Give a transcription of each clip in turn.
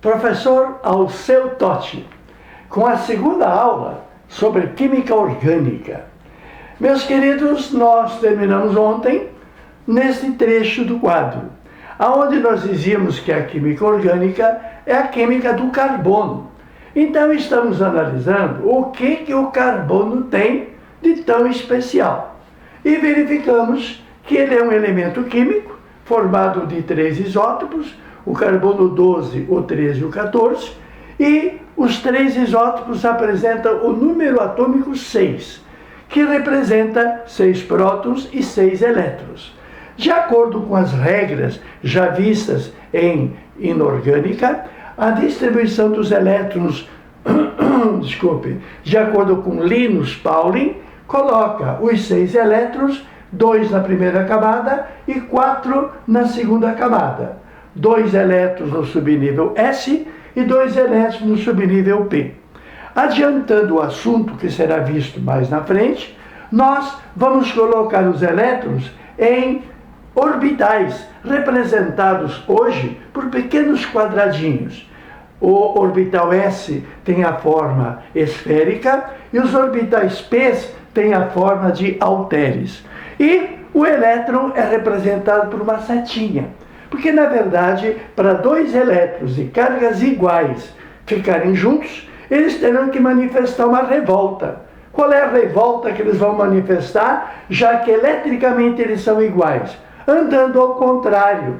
professor Alceu Totti, com a segunda aula sobre química orgânica. Meus queridos, nós terminamos ontem neste trecho do quadro, onde nós dizíamos que a química orgânica é a química do carbono. Então estamos analisando o que o carbono tem de tão especial. E verificamos que ele é um elemento químico formado de 3 isótopos, o carbono 12, o 13 e o 14, e os 3 isótopos apresentam o número atômico 6, que representa 6 prótons e 6 elétrons. De acordo com as regras já vistas em inorgânica, a distribuição dos elétrons, de acordo com Linus Pauling, coloca os 6 elétrons, 2 na primeira camada e 4 na segunda camada. 2 elétrons no subnível S e 2 elétrons no subnível P. Adiantando o assunto que será visto mais na frente, nós vamos colocar os elétrons em orbitais, representados hoje por pequenos quadradinhos. O orbital S tem a forma esférica e os orbitais P têm a forma de halteres. E o elétron é representado por uma setinha, porque na verdade, para 2 elétrons de cargas iguais ficarem juntos, eles terão que manifestar uma revolta. Qual é a revolta que eles vão manifestar, já que eletricamente eles são iguais? Andando ao contrário.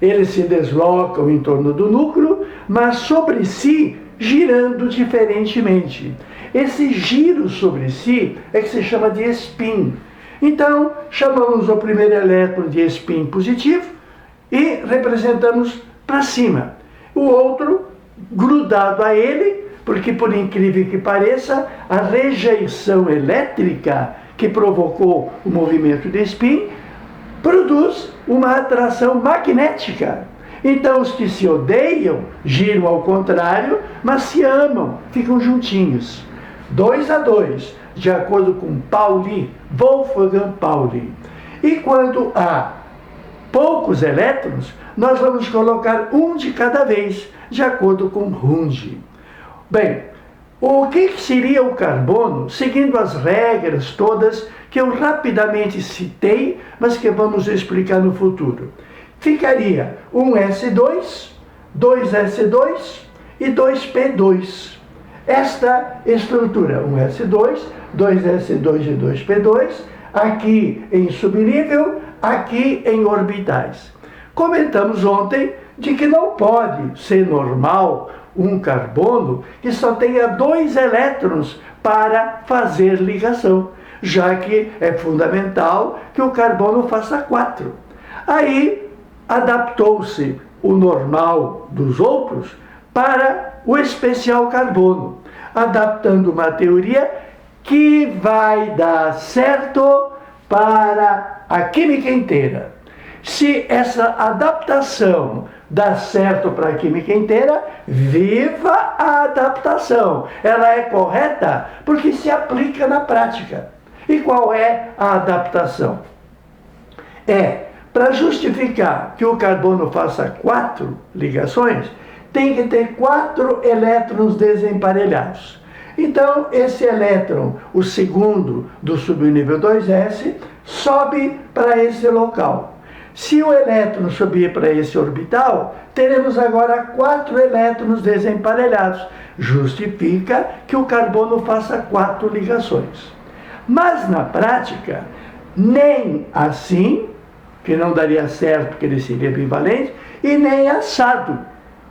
Eles se deslocam em torno do núcleo, mas sobre si girando diferentemente. Esse giro sobre si é que se chama de spin. Então, chamamos o primeiro elétron de spin positivo e representamos para cima. O outro grudado a ele, porque por incrível que pareça, a rejeição elétrica que provocou o movimento de spin produz uma atração magnética. Então os que se odeiam giram ao contrário, mas se amam, ficam juntinhos. 2 a 2, de acordo com Pauli, Wolfgang Pauli. E quando há poucos elétrons, nós vamos colocar um de cada vez, de acordo com Runge. Bem, o que seria o carbono, seguindo as regras todas que eu rapidamente citei, mas que vamos explicar no futuro? Ficaria um S2, 2S2 e 2P2. Esta estrutura, um S2, 2S2 e 2P2, aqui em subnível, aqui em orbitais. Comentamos ontem de que não pode ser normal um carbono que só tenha 2 elétrons para fazer ligação, já que é fundamental que o carbono faça 4. Aí adaptou-se o normal dos outros para o especial carbono, adaptando uma teoria que vai dar certo para a química inteira. Se essa adaptação dá certo para a química inteira, viva a adaptação! Ela é correta porque se aplica na prática. E qual é a adaptação? Para justificar que o carbono faça 4 ligações, tem que ter 4 elétrons desemparelhados. Então, esse elétron, o segundo do subnível 2s, sobe para esse local. Se o elétron subir para esse orbital, teremos agora 4 elétrons desemparelhados. Justifica que o carbono faça 4 ligações. Mas, na prática, nem assim, que não daria certo que ele seria bivalente, e nem assado.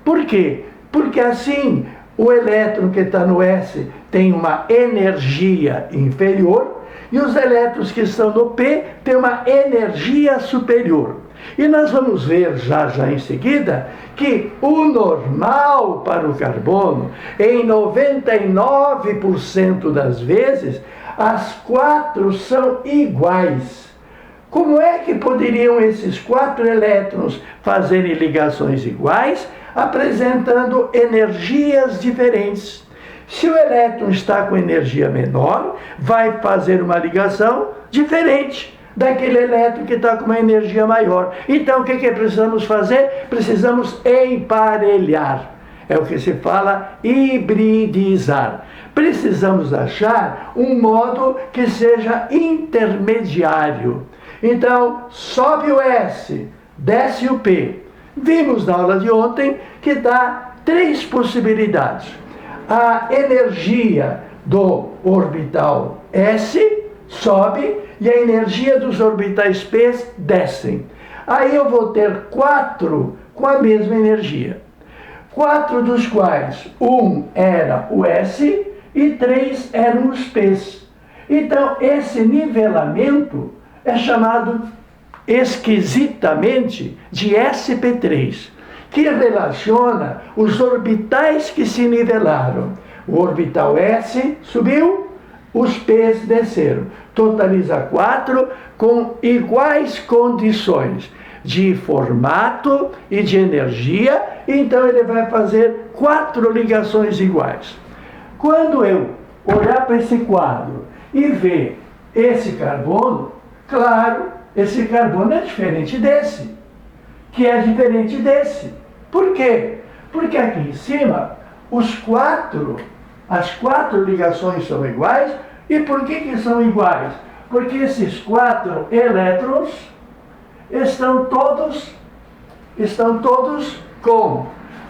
Por quê? Porque assim, o elétron que está no S tem uma energia inferior e os elétrons que estão no P têm uma energia superior. E nós vamos ver já em seguida que o normal para o carbono, em 99% das vezes, as 4 são iguais. Como é que poderiam esses 4 elétrons fazerem ligações iguais, apresentando energias diferentes? Se o elétron está com energia menor, vai fazer uma ligação diferente daquele elétron que está com uma energia maior. Então, o que precisamos fazer? Precisamos emparelhar. É o que se fala hibridizar. Precisamos achar um modo que seja intermediário. Então, sobe o S, desce o P. Vimos na aula de ontem que dá 3 possibilidades. A energia do orbital S sobe e a energia dos orbitais P descem. Aí eu vou ter 4 com a mesma energia. 4 dos quais 1 era o S e 3 eram os P's. Então, esse nivelamento é chamado esquisitamente de SP3, que relaciona os orbitais que se nivelaram. O orbital S subiu, os P's desceram. Totaliza 4 com iguais condições de formato e de energia, então ele vai fazer 4 ligações iguais. Quando eu olhar para esse quadro e ver esse carbono, claro, esse carbono é diferente desse, que é diferente desse. Por quê? Porque aqui em cima, as 4 ligações são iguais. E por que são iguais? Porque esses 4 elétrons estão todos com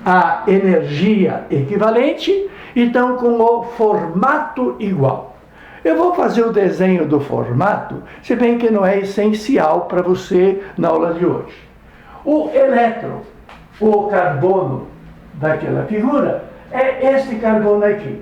a energia equivalente e estão com o formato igual. Eu vou fazer o desenho do formato, se bem que não é essencial para você na aula de hoje. O elétron, o carbono daquela figura, é este carbono aqui.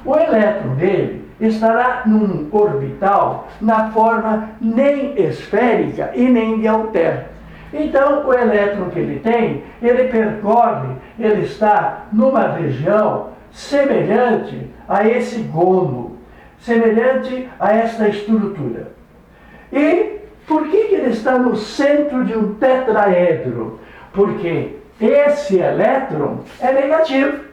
O elétron dele estará num orbital na forma nem esférica e nem de Altair. Então, o elétron que ele tem, ele está numa região semelhante a esse gono, semelhante a esta estrutura. E por que ele está no centro de um tetraedro? Porque esse elétron é negativo.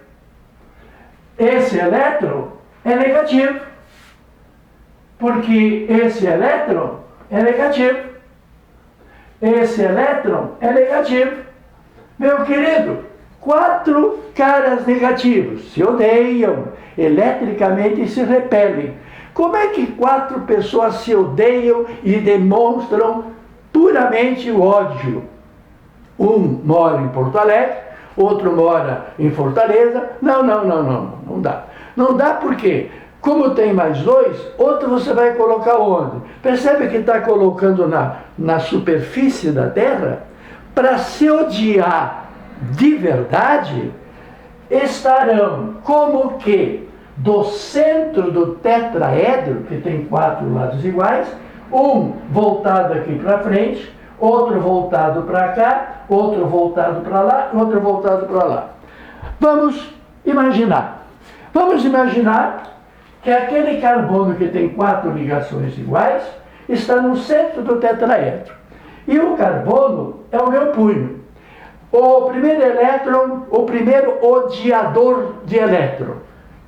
Esse elétron é negativo. Porque esse elétron é negativo. Esse elétron é negativo. Meu querido, 4 caras negativos se odeiam eletricamente e se repelem. Como é que 4 pessoas se odeiam e demonstram puramente o ódio? Um mora em Porto Alegre, outro mora em Fortaleza. Não dá. Não dá porque, como tem mais 2, outro você vai colocar onde? Percebe que está colocando na superfície da Terra? Para se odiar de verdade, estarão como que do centro do tetraedro, que tem 4 lados iguais, um voltado aqui para frente, outro voltado para cá, outro voltado para lá, outro voltado para lá. Vamos imaginar que aquele carbono que tem 4 ligações iguais está no centro do tetraedro. E o carbono é o meu punho. O primeiro elétron, o primeiro odiador de elétron,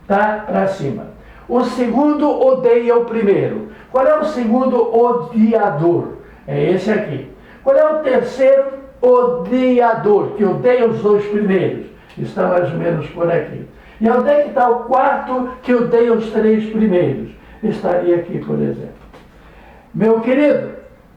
está para cima. O segundo odeia o primeiro. Qual é o segundo odiador? É esse aqui. Qual é o terceiro odiador, que odeia os 2 primeiros? Está mais ou menos por aqui. E onde é que está o quarto que odeia os 3 primeiros? Estaria aqui, por exemplo. Meu querido,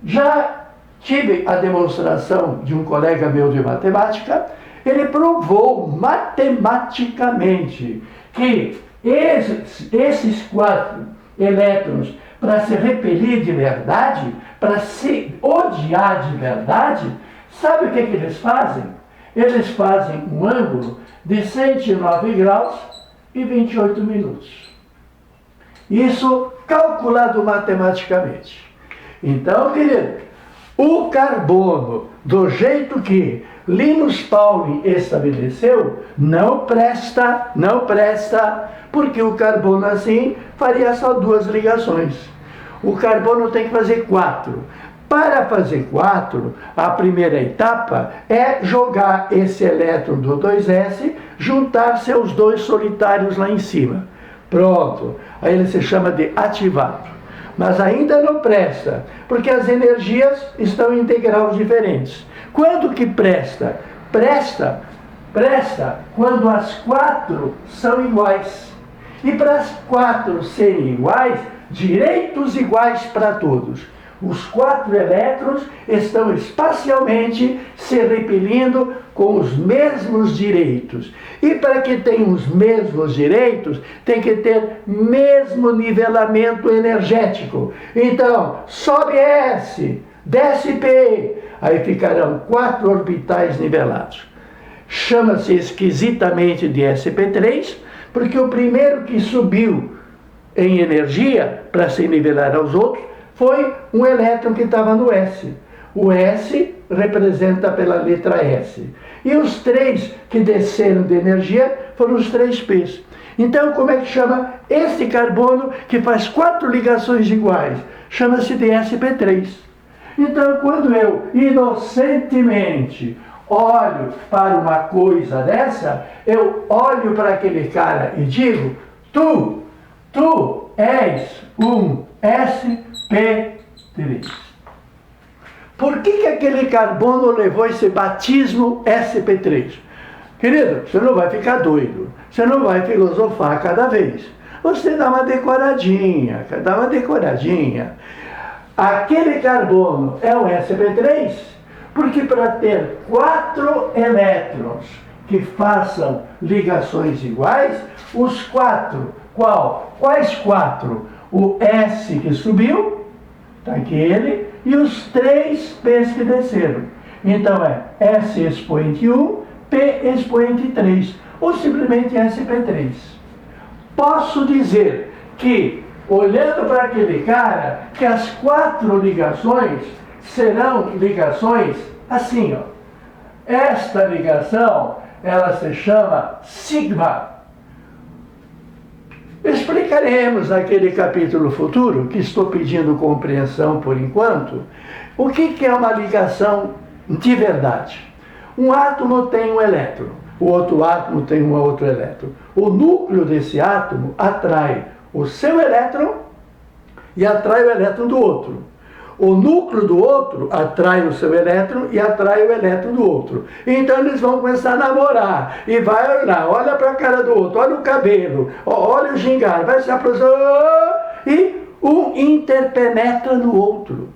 já tive a demonstração de um colega meu de matemática. Ele provou matematicamente que esses 4 elétrons, para se repelir de verdade, para se odiar de verdade, sabe o que eles fazem? Eles fazem um ângulo de 109 graus e 28 minutos. Isso calculado matematicamente. Então, querido, o carbono, do jeito que Linus Pauling estabeleceu, não presta, porque o carbono assim faria só 2 ligações. O carbono tem que fazer 4. Para fazer 4, a primeira etapa é jogar esse elétron do 2s, juntar seus 2 solitários lá em cima. Pronto, aí ele se chama de ativado. Mas ainda não presta, porque as energias estão em degraus diferentes. Quando que presta? Presta presta quando as 4 são iguais. E para as 4 serem iguais, direitos iguais para todos. Os 4 elétrons estão espacialmente se repelindo com os mesmos direitos. E para que tenham os mesmos direitos, tem que ter mesmo nivelamento energético. Então, sobe S, desce P, aí ficarão 4 orbitais nivelados. Chama-se esquisitamente de sp3, porque o primeiro que subiu em energia para se nivelar aos outros foi um elétron que estava no S. O S representa pela letra S. E os 3 que desceram de energia foram os 3 P's. Então, como é que chama esse carbono que faz 4 ligações iguais? Chama-se de sp3. Então, quando eu inocentemente olho para uma coisa dessa, eu olho para aquele cara e digo: tu és um sp3. Por que aquele carbono levou esse batismo sp3? Querido, você não vai ficar doido, você não vai filosofar cada vez. Você dá uma decoradinha. Aquele carbono é um sp3 porque para ter 4 elétrons que façam ligações iguais, os 4, quais 4? O S que subiu, está aqui ele, e os 3 P's que desceram. Então é S expoente 1, P expoente 3, ou simplesmente sp3. Posso dizer que, olhando para aquele cara, que as 4 ligações serão ligações assim, ó. Esta ligação, ela se chama sigma. Explicaremos naquele capítulo futuro, que estou pedindo compreensão por enquanto, o que é uma ligação de verdade. Um átomo tem um elétron, o outro átomo tem um outro elétron. O núcleo desse átomo atrai o seu elétron e atrai o elétron do outro. O núcleo do outro atrai o seu elétron e atrai o elétron do outro. Então eles vão começar a namorar. E vai olhar, olha para a cara do outro, olha o cabelo, olha o gingar, vai se aproximar e um interpenetra no outro.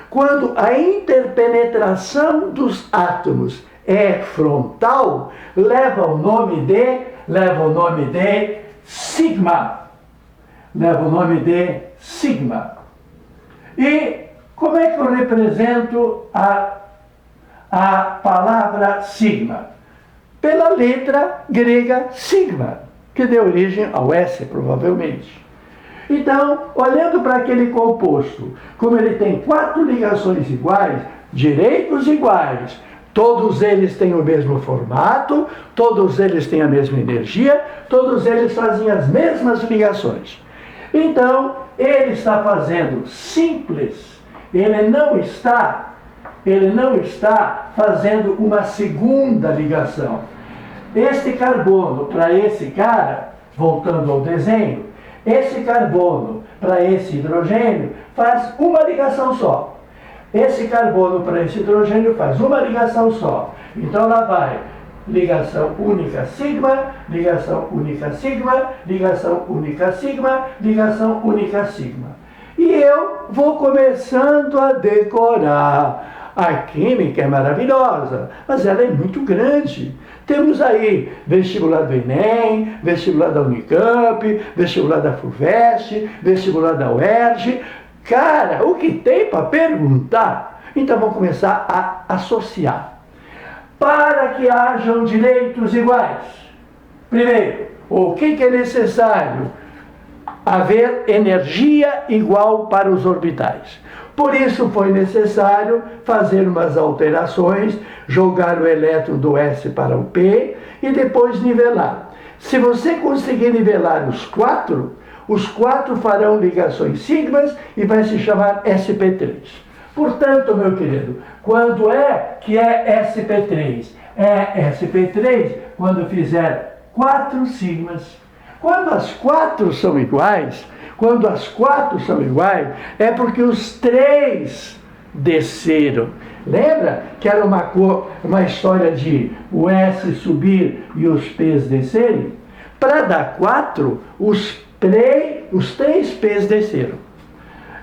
Quando a interpenetração dos átomos é frontal, leva o nome de sigma. Leva o nome de sigma. E como é que eu represento a palavra sigma? Pela letra grega sigma, que deu origem ao S, provavelmente. Então, olhando para aquele composto, como ele tem 4 ligações iguais, direitos iguais, todos eles têm o mesmo formato, todos eles têm a mesma energia, todos eles fazem as mesmas ligações. Então, ele está fazendo simples. Ele não está fazendo uma segunda ligação. Este carbono para esse cara, voltando ao desenho, esse carbono para esse hidrogênio faz uma ligação só. Esse carbono para esse hidrogênio faz uma ligação só. Então lá vai ligação única sigma, ligação única sigma, ligação única sigma, ligação única sigma. E eu vou começando a decorar. A química é maravilhosa, mas ela é muito grande. Temos aí vestibular do Enem, vestibular da Unicamp, vestibular da FUVEST, vestibular da UERJ. Cara, o que tem para perguntar? Então vamos começar a associar. Para que hajam direitos iguais, primeiro, o que é necessário? Haver energia igual para os orbitais. Por isso foi necessário fazer umas alterações, jogar o elétron do S para o P e depois nivelar. Se você conseguir nivelar os 4 farão ligações sigmas e vai se chamar sp3. Portanto, meu querido, quando é que é sp3? É sp3 quando fizer 4 sigmas. Quando as 4 são iguais, é porque os 3 desceram. Lembra que era uma história de o S subir e os P's descerem? Para dar 4, os 3 P's desceram.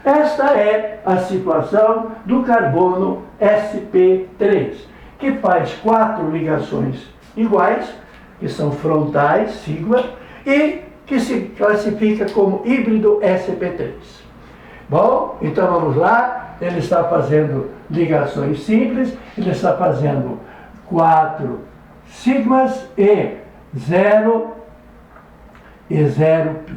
Esta é a situação do carbono sp3, que faz 4 ligações iguais, que são frontais, sigma, e que se classifica como híbrido sp3. Bom, então vamos lá. Ele está fazendo ligações simples, ele está fazendo 4 sigmas e 0 pi.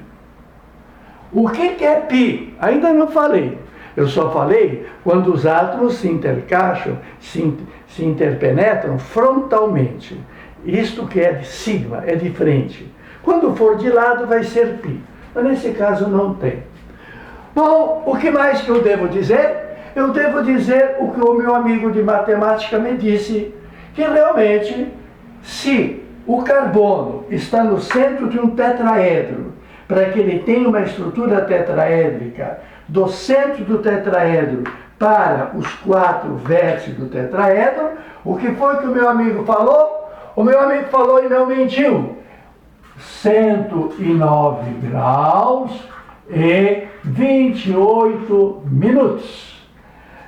O que é pi? Ainda não falei. Eu só falei quando os átomos se intercaixam, se interpenetram frontalmente. Isto que é de sigma, é de frente. Quando for de lado vai ser pi. Mas nesse caso não tem. Bom, o que mais que eu devo dizer? Eu devo dizer o que o meu amigo de matemática me disse, que realmente, se o carbono está no centro de um tetraedro, para que ele tenha uma estrutura tetraédrica, do centro do tetraedro para os 4 vértices do tetraedro, o que foi que o meu amigo falou? O meu amigo falou e não mentiu. 109 graus e 28 minutos.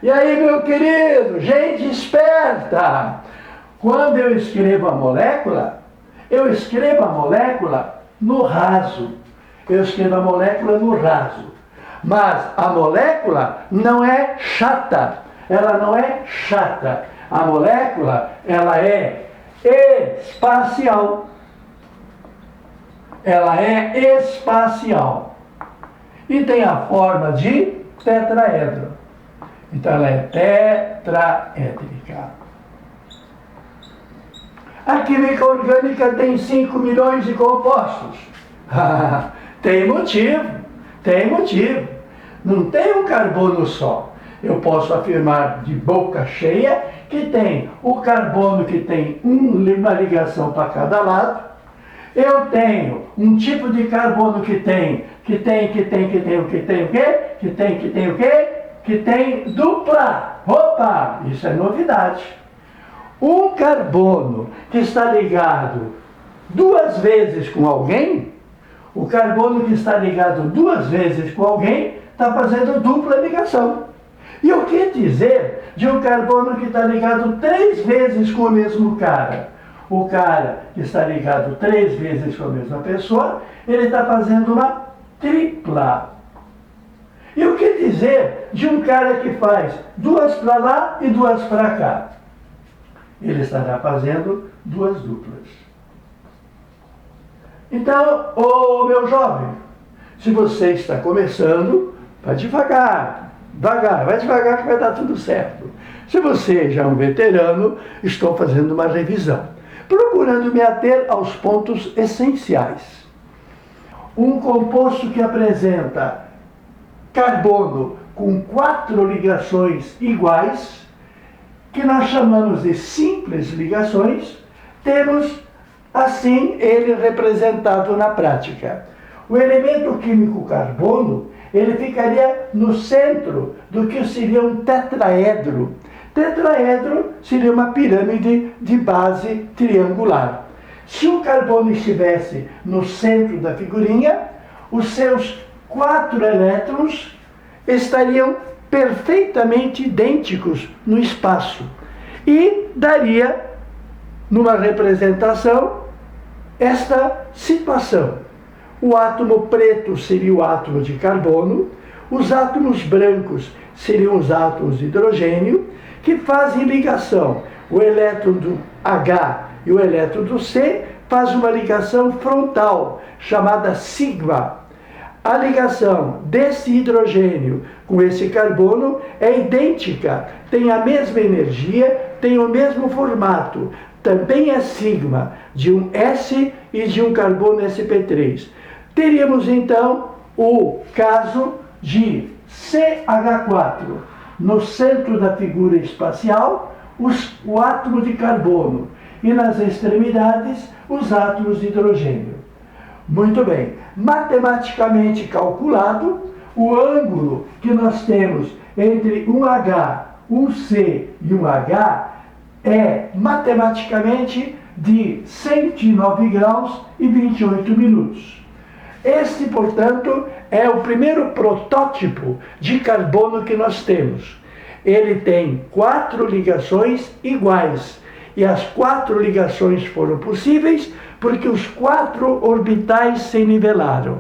E aí, meu querido, gente esperta, quando eu escrevo a molécula no raso. Eu escrevo a molécula no raso. Mas a molécula não é chata. Ela não é chata. A molécula, ela é espacial. Ela é espacial. E tem a forma de tetraedro. Então ela é tetraédrica. A química orgânica tem 5 milhões de compostos. Tem motivo. Não tem um carbono só. Eu posso afirmar de boca cheia que tem o carbono que tem uma ligação para cada lado. Eu tenho um tipo de carbono que tem dupla. Opa, isso é novidade. Um carbono que está ligado 2 vezes com alguém, o carbono que está ligado 2 vezes com alguém está fazendo dupla ligação. E o que dizer de um carbono que está ligado 3 vezes com o mesmo cara? O cara que está ligado 3 vezes com a mesma pessoa, ele está fazendo uma tripla. E o que dizer de um cara que faz 2 para lá e 2 para cá? Ele estará fazendo 2 duplas. Então, meu jovem, se você está começando, vai devagar, vai devagar que vai dar tudo certo. Se você já é um veterano, estou fazendo uma revisão, procurando me ater aos pontos essenciais. Um composto que apresenta carbono com 4 ligações iguais, que nós chamamos de simples ligações, temos assim ele representado na prática. O elemento químico carbono, ele ficaria no centro do que seria um tetraedro. Tetraedro seria uma pirâmide de base triangular. Se o carbono estivesse no centro da figurinha, os seus 4 elétrons estariam perfeitamente idênticos no espaço e daria, numa representação, esta situação. O átomo preto seria o átomo de carbono, os átomos brancos seriam os átomos de hidrogênio, que fazem ligação. O elétron do H e o elétron do C faz uma ligação frontal, chamada sigma. A ligação desse hidrogênio com esse carbono é idêntica, tem a mesma energia, tem o mesmo formato. Também é sigma, de um S e de um carbono sp3. Teríamos então o caso de CH4. No centro da figura espacial, o átomo de carbono e nas extremidades, os átomos de hidrogênio. Muito bem, matematicamente calculado, o ângulo que nós temos entre um H, um C e um H é matematicamente de 109 graus e 28 minutos. Este, portanto, é o primeiro protótipo de carbono que nós temos. Ele tem 4 ligações iguais. E as 4 ligações foram possíveis porque os 4 orbitais se nivelaram.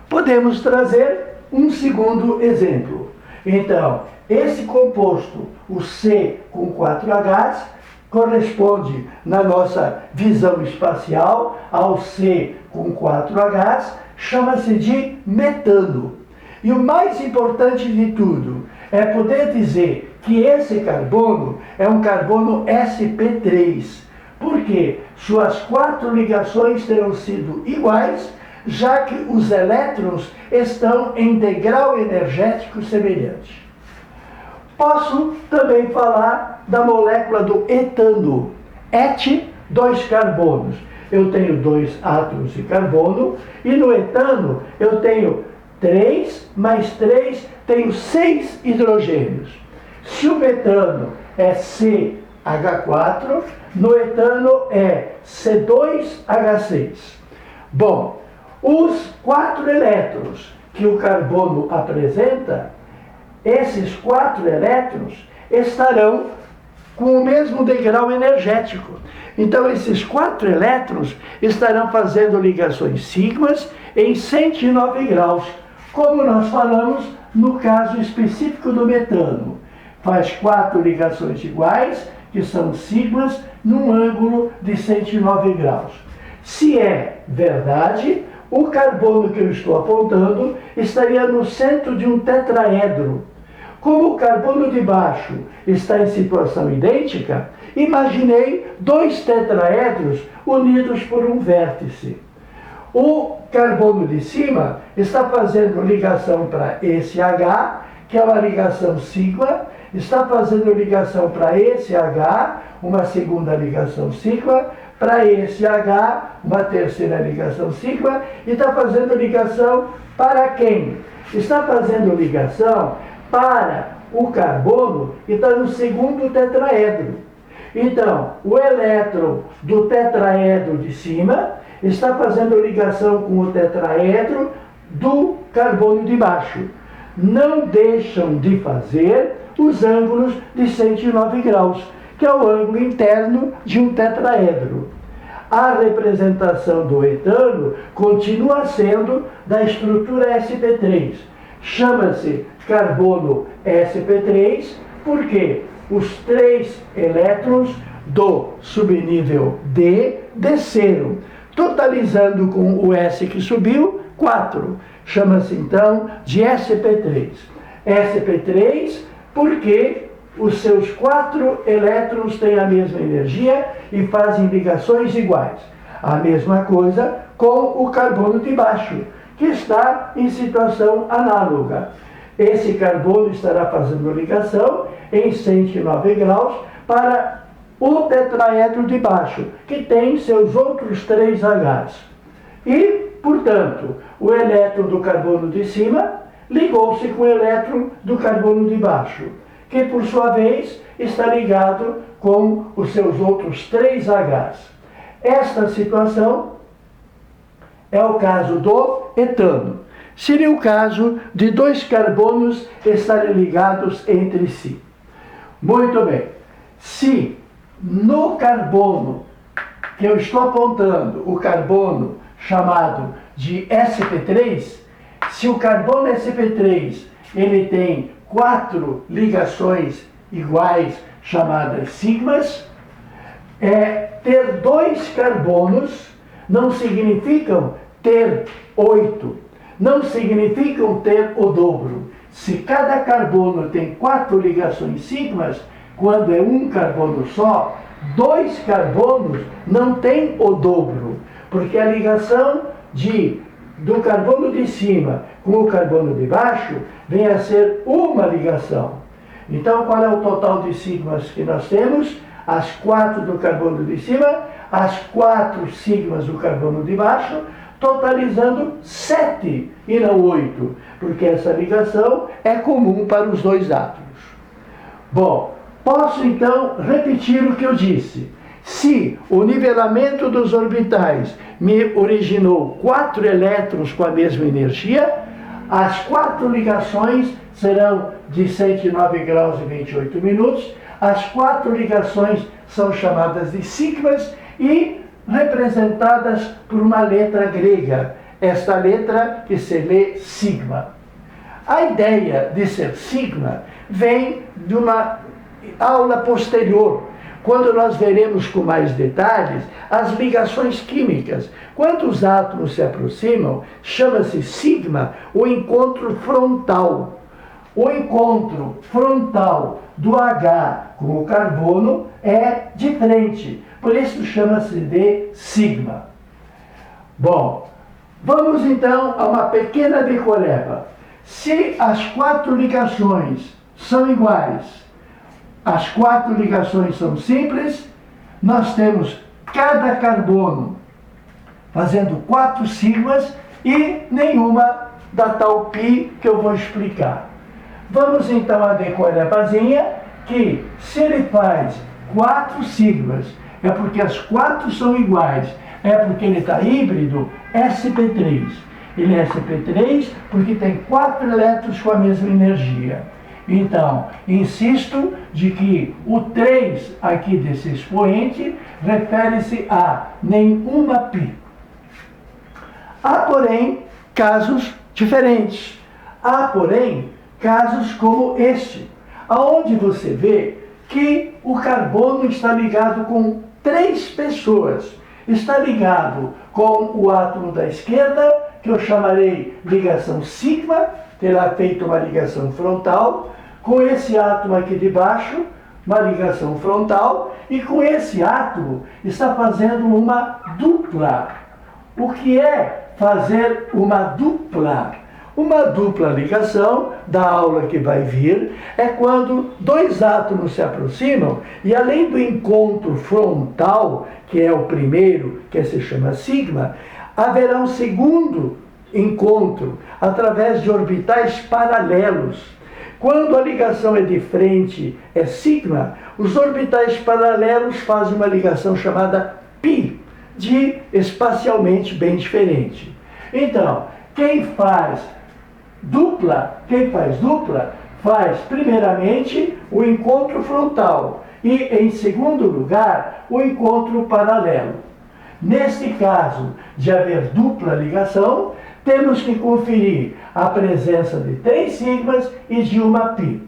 Podemos trazer um segundo exemplo. Então, esse composto, o C com 4 Hs, corresponde, na nossa visão espacial, ao C com 4 Hs, chama-se de metano. E o mais importante de tudo é poder dizer que esse carbono é um carbono sp3, porque suas 4 ligações terão sido iguais, já que os elétrons estão em degrau energético semelhante. Posso também falar da molécula do etano. Et, 2 carbonos. Eu tenho 2 átomos de carbono, e no etano eu tenho 3 mais 3, tenho 6 hidrogênios. Se o metano é CH4, no etano é C2H6. Bom, os 4 elétrons que o carbono apresenta, esses 4 elétrons estarão com o mesmo degrau energético. Então, esses 4 elétrons estarão fazendo ligações sigmas em 109 graus, como nós falamos no caso específico do metano. Faz 4 ligações iguais, que são sigmas, num ângulo de 109 graus. Se é verdade, o carbono que eu estou apontando estaria no centro de um tetraedro. Como o carbono de baixo está em situação idêntica, imaginei 2 tetraedros unidos por um vértice. O carbono de cima está fazendo ligação para esse H, que é uma ligação sigma, está fazendo ligação para esse H, uma segunda ligação sigma, para esse H, uma terceira ligação sigma, e está fazendo ligação para quem? Está fazendo ligação para o carbono que está no segundo tetraedro. Então, o elétron do tetraedro de cima está fazendo ligação com o tetraedro do carbono de baixo. Não deixam de fazer os ângulos de 109 graus, que é o ângulo interno de um tetraedro. A representação do etano continua sendo da estrutura sp3. Chama-se carbono sp3 porque os 3 elétrons do subnível D desceram, totalizando com o S que subiu, 4. Chama-se então de sp3. sp3 porque os seus 4 elétrons têm a mesma energia e fazem ligações iguais. A mesma coisa com o carbono de baixo, que está em situação análoga. Esse carbono estará fazendo ligação em 109 graus para o tetraedro de baixo, que tem seus outros 3 Hs. E, portanto, o elétron do carbono de cima ligou-se com o elétron do carbono de baixo, que, por sua vez, está ligado com os seus outros 3 Hs. Esta situação é o caso do etano. Seria o caso de 2 carbonos estarem ligados entre si. Muito bem. Se no carbono que eu estou apontando, o carbono chamado de sp3, se o carbono sp3 ele tem 4 ligações iguais chamadas sigmas, ter 2 carbonos não significam ter 8, não significam ter o dobro. Se cada carbono tem 4 ligações sigmas, quando é um carbono só, 2 carbonos não tem o dobro, porque a ligação do carbono de cima com o carbono de baixo vem a ser uma ligação. Então, qual é o total de sigmas que nós temos? As 4 do carbono de cima, as 4 sigmas do carbono de baixo, totalizando 7 e não 8, porque essa ligação é comum para os 2 átomos. Bom, posso então repetir o que eu disse. Se o nivelamento dos orbitais me originou 4 elétrons com a mesma energia, as 4 ligações serão de 109 graus e 28 minutos. As 4 ligações são chamadas de sigmas e representadas por uma letra grega. Esta letra que se lê sigma. A ideia de ser sigma vem de uma aula posterior, quando nós veremos com mais detalhes as ligações químicas. Quando os átomos se aproximam, chama-se sigma o encontro frontal. O encontro frontal do H com o carbono é de frente, por isso chama-se de sigma. Bom, vamos então a uma pequena decoreba. Se as 4 ligações são iguais, as 4 ligações são simples, nós temos cada carbono fazendo 4 sigmas e nenhuma da tal π que eu vou explicar. Vamos então a decorebazinha, que se ele faz 4 sigmas, é porque as 4 são iguais, é porque ele está híbrido sp3. Ele é sp3 porque tem 4 elétrons com a mesma energia. Então, insisto de que o 3 aqui desse expoente refere-se a nenhuma π. Há, porém, casos diferentes. Há, porém, casos como este, aonde você vê que o carbono está ligado com 3 pessoas. Está ligado com o átomo da esquerda, que eu chamarei ligação sigma, terá feito uma ligação frontal, com esse átomo aqui de baixo, uma ligação frontal, e com esse átomo está fazendo uma dupla. O que é fazer uma dupla? Uma dupla ligação, da aula que vai vir, é quando 2 átomos se aproximam e além do encontro frontal, que é o primeiro, que se chama sigma, haverá um segundo encontro através de orbitais paralelos. Quando a ligação é de frente, é sigma, os orbitais paralelos fazem uma ligação chamada π, de espacialmente bem diferente. Então, quem faz dupla faz primeiramente o encontro frontal e, em segundo lugar, o encontro paralelo. Neste caso de haver dupla ligação, temos que conferir a presença de 3 sigmas e de uma π.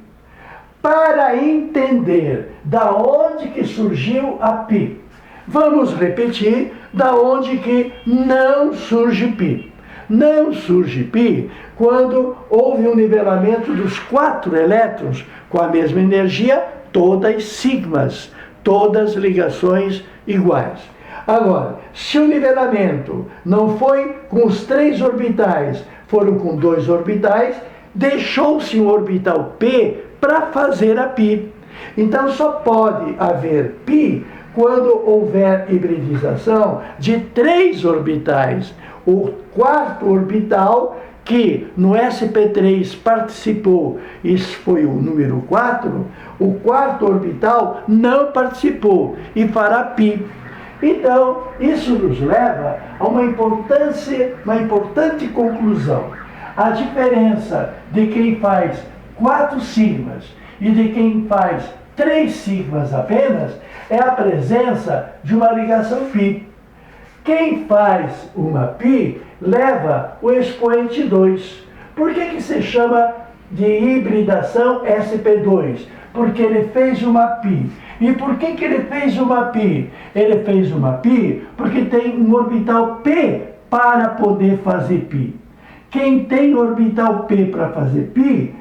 Para entender da onde que surgiu a π, vamos repetir da onde que não surge π. Não surge π quando houve um nivelamento dos 4 elétrons com a mesma energia, todas sigmas, todas ligações iguais. Agora, se o nivelamento não foi com os 3 orbitais, foram com 2 orbitais, deixou-se um orbital P para fazer a π. Então só pode haver π quando houver hibridização de 3 orbitais. O 4º orbital, que no sp3 participou, isso foi o número 4, o 4º orbital não participou e fará π. Então, isso nos leva a uma importante conclusão. A diferença de quem faz 4 sigmas e de quem faz 3 sigmas apenas é a presença de uma ligação π. Quem faz uma π leva o expoente 2. Por que se chama de hibridação sp2? Porque ele fez uma π. E por que ele fez uma π? Ele fez uma π porque tem um orbital p para poder fazer π. Quem tem orbital p para fazer π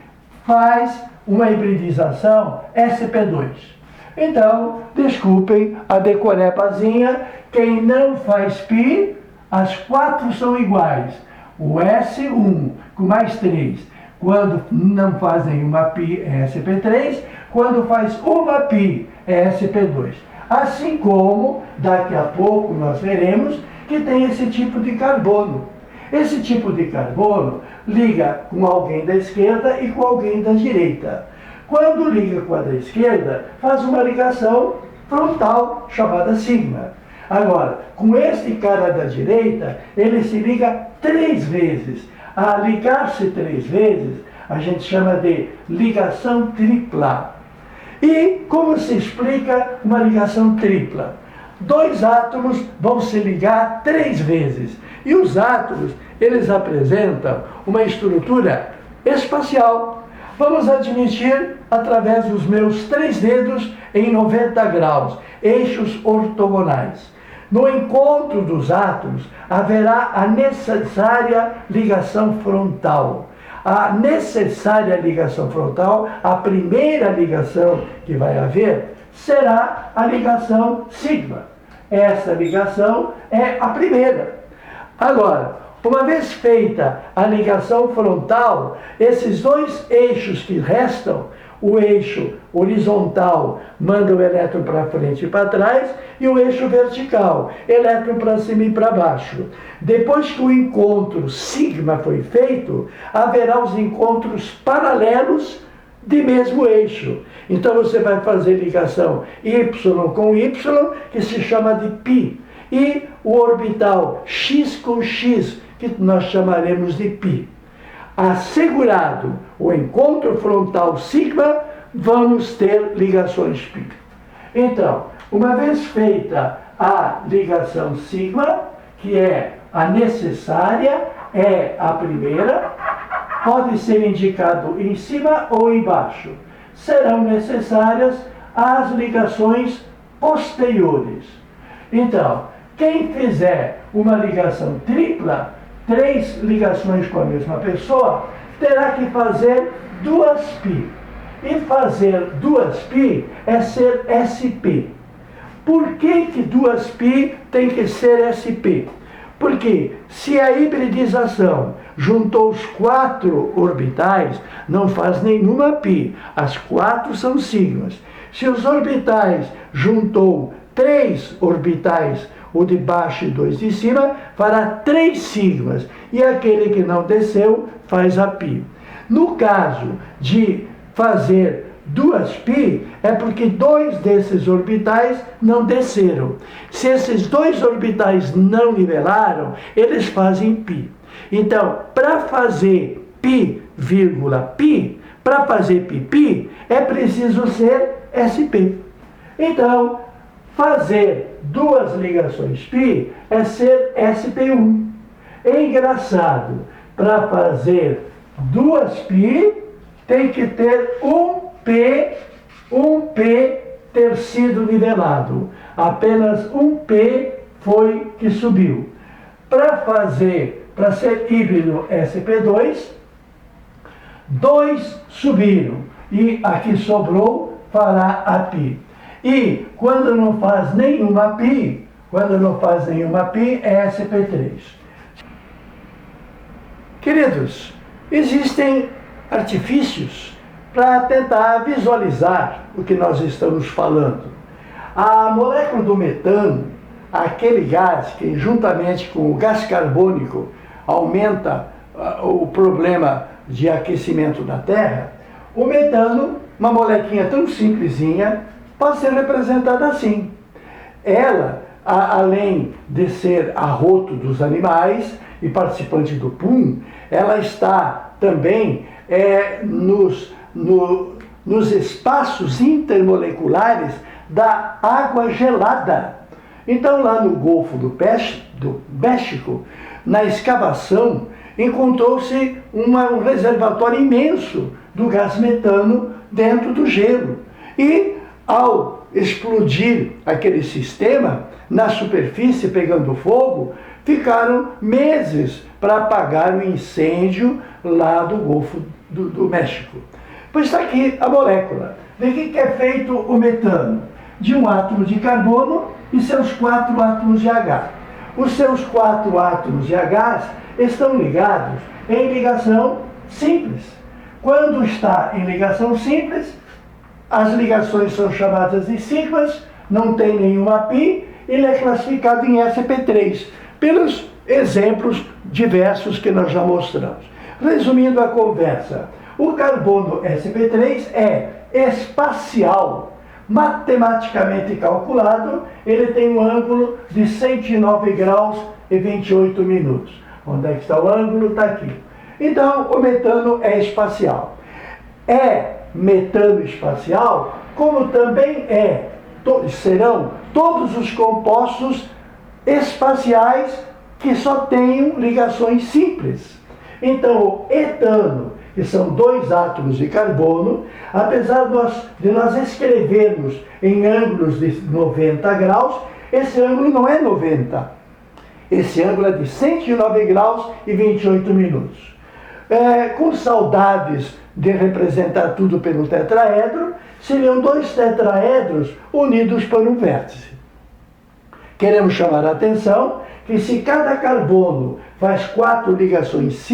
faz uma hibridização sp2. Então, desculpem a decorebazinha, quem não faz π, as 4 são iguais. O S1 com mais 3, quando não fazem uma π é sp3, quando faz uma π é sp2. Assim como, daqui a pouco nós veremos que tem esse tipo de carbono. Esse tipo de carbono liga com alguém da esquerda e com alguém da direita. Quando liga com a da esquerda, faz uma ligação frontal, chamada sigma. Agora, com este cara da direita, ele se liga 3 vezes. A ligar-se 3 vezes, a gente chama de ligação tripla. E como se explica uma ligação tripla? 2 átomos vão se ligar 3 vezes. E os átomos, eles apresentam uma estrutura espacial. Vamos admitir através dos meus 3 dedos em 90 graus, eixos ortogonais. No encontro dos átomos, haverá a necessária ligação frontal. A necessária ligação frontal, a primeira ligação que vai haver, será a ligação sigma. Essa ligação é a primeira. Agora, uma vez feita a ligação frontal, esses 2 eixos que restam, o eixo horizontal manda o elétron para frente e para trás, e o eixo vertical, elétron para cima e para baixo. Depois que o encontro sigma foi feito, haverá os encontros paralelos de mesmo eixo. Então você vai fazer ligação Y com Y, que se chama de π, e o orbital X com X, que nós chamaremos de π. Assegurado o encontro frontal sigma, vamos ter ligações π. Então, uma vez feita a ligação sigma, que é a necessária, é a primeira, pode ser indicado em cima ou embaixo. Serão necessárias as ligações posteriores. Então, quem fizer uma ligação tripla, 3 ligações com a mesma pessoa, terá que fazer 2π. E fazer 2π é ser SP. Por que 2π tem que ser SP? Porque se a hibridização juntou os 4 orbitais, não faz nenhuma π. As 4 são sigmas. Se os orbitais juntou 3 orbitais, o de baixo e 2 de cima, fará 3 sigmas. E aquele que não desceu, faz a π. No caso de fazer 2π, é porque 2 desses orbitais não desceram. Se esses 2 orbitais não nivelaram, eles fazem π. Então, para fazer π, π, para fazer π, é preciso ser SP. Então, fazer 2 ligações π é ser SP1. É engraçado, para fazer 2π tem que ter um P ter sido nivelado. Apenas um P foi que subiu. Para ser híbrido SP2, 2 subiram e a que sobrou fará a π. E quando não faz nenhuma π, é SP3. Queridos, existem artifícios para tentar visualizar o que nós estamos falando. A molécula do metano, aquele gás que juntamente com o gás carbônico aumenta o problema de aquecimento da Terra, o metano, uma molequinha tão simplesinha, pode ser representada assim. Ela, além de ser arroto dos animais e participante do PUM, ela está também nos espaços intermoleculares da água gelada. Então, lá no Golfo do México, na escavação, encontrou-se um reservatório imenso do gás metano dentro do gelo. E, ao explodir aquele sistema, na superfície pegando fogo, ficaram meses para apagar o incêndio lá do Golfo do México. Pois está aqui a molécula. De que é feito o metano? De um átomo de carbono e seus 4 átomos de H. Os seus 4 átomos de H estão ligados em ligação simples. Quando está em ligação simples, as ligações são chamadas de sigmas, não tem nenhuma π, ele é classificado em SP3, pelos exemplos diversos que nós já mostramos. Resumindo a conversa, O carbono sp3 é espacial. Matematicamente calculado, ele tem um ângulo de 109 graus e 28 minutos. Onde é que está o ângulo? Está aqui. Então, o metano é espacial. É metano espacial, como também serão todos os compostos espaciais que só tenham ligações simples. Então, o etano, que são 2 átomos de carbono, apesar de nós escrevermos em ângulos de 90 graus, esse ângulo não é 90. Esse ângulo é de 109 graus e 28 minutos. Com saudades de representar tudo pelo tetraedro, seriam 2 tetraedros unidos por um vértice. Queremos chamar a atenção que se cada carbono faz 4 ligações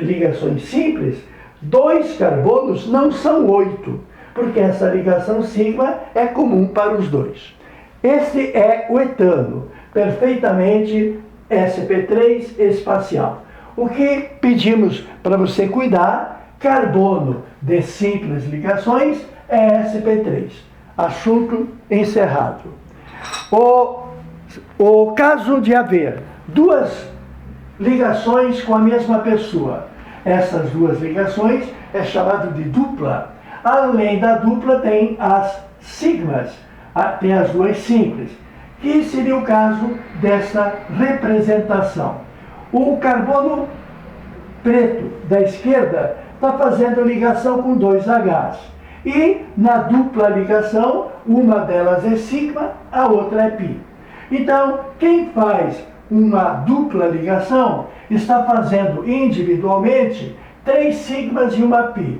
ligações simples, 2 carbonos não são 8, porque essa ligação sigma é comum para os 2. Este é o etano, perfeitamente sp3 espacial. O que pedimos para você cuidar, carbono de simples ligações é sp3. Assunto encerrado. O caso de haver 2 ligações com a mesma pessoa, essas 2 ligações é chamado de dupla. Além da dupla tem as sigmas, tem as 2 simples, que seria o caso dessa representação. O carbono preto da esquerda está fazendo ligação com 2 Hs. E na dupla ligação, uma delas é sigma, a outra é π. Então, quem faz uma dupla ligação está fazendo individualmente 3 sigmas e uma π.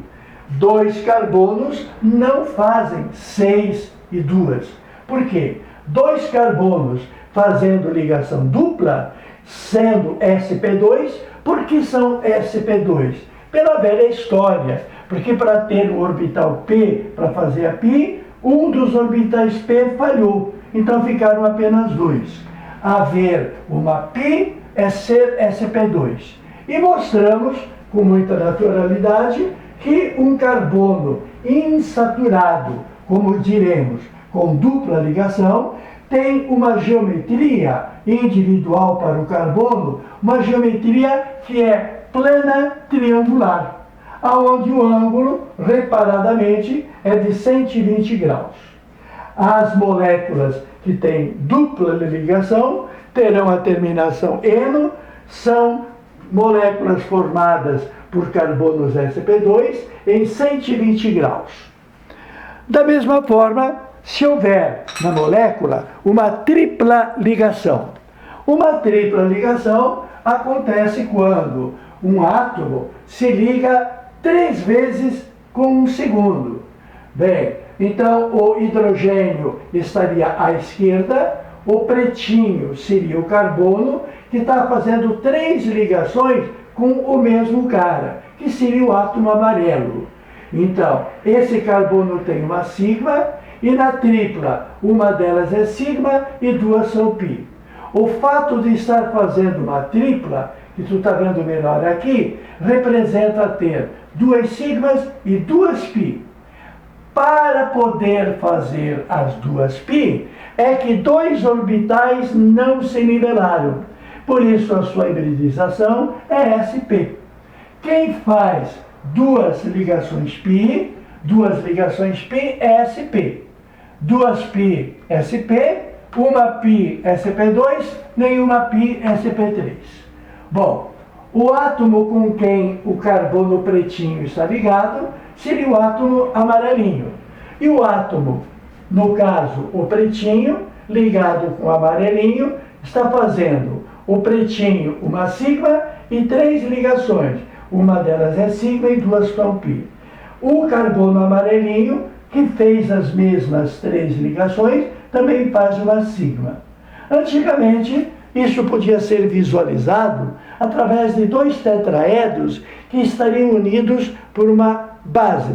2 carbonos não fazem 6 e 2. Por quê? 2 carbonos fazendo ligação dupla, sendo sp2, porque são sp2? Pela velha história, porque para ter o orbital p, para fazer a π, um dos orbitais p falhou, então ficaram apenas 2. Haver uma π é ser sp2. E mostramos, com muita naturalidade, que um carbono insaturado, como diremos, com dupla ligação, tem uma geometria individual para o carbono, uma geometria que é plana triangular, aonde o ângulo, reparadamente, é de 120 graus. As moléculas que têm dupla ligação terão a terminação eno, são moléculas formadas por carbonos sp2 em 120 graus. Da mesma forma, se houver na molécula uma tripla ligação. Uma tripla ligação acontece quando um átomo se liga 3 vezes com um segundo. Bem, então o hidrogênio estaria à esquerda, o pretinho seria o carbono, que está fazendo 3 ligações com o mesmo cara, que seria o átomo amarelo. Então, esse carbono tem uma sigma, e na tripla, uma delas é sigma e 2 são π. O fato de estar fazendo uma tripla, que tu está vendo melhor aqui, representa ter 2 sigmas e 2 π. Para poder fazer as 2 π, é que 2 orbitais não se nivelaram. Por isso a sua hibridização é sp. Quem faz 2 ligações π, 2 ligações π é sp. 2 π sp, uma π sp2, nenhuma π sp3. Bom, o átomo com quem o carbono pretinho está ligado seria o átomo amarelinho. E o átomo, no caso o pretinho, ligado com o amarelinho, está fazendo o pretinho uma sigma e 3 ligações. Uma delas é sigma e 2 são π. O carbono amarelinho, que fez as mesmas 3 ligações, também faz uma sigma. Antigamente, isso podia ser visualizado através de 2 tetraedros que estariam unidos por uma base.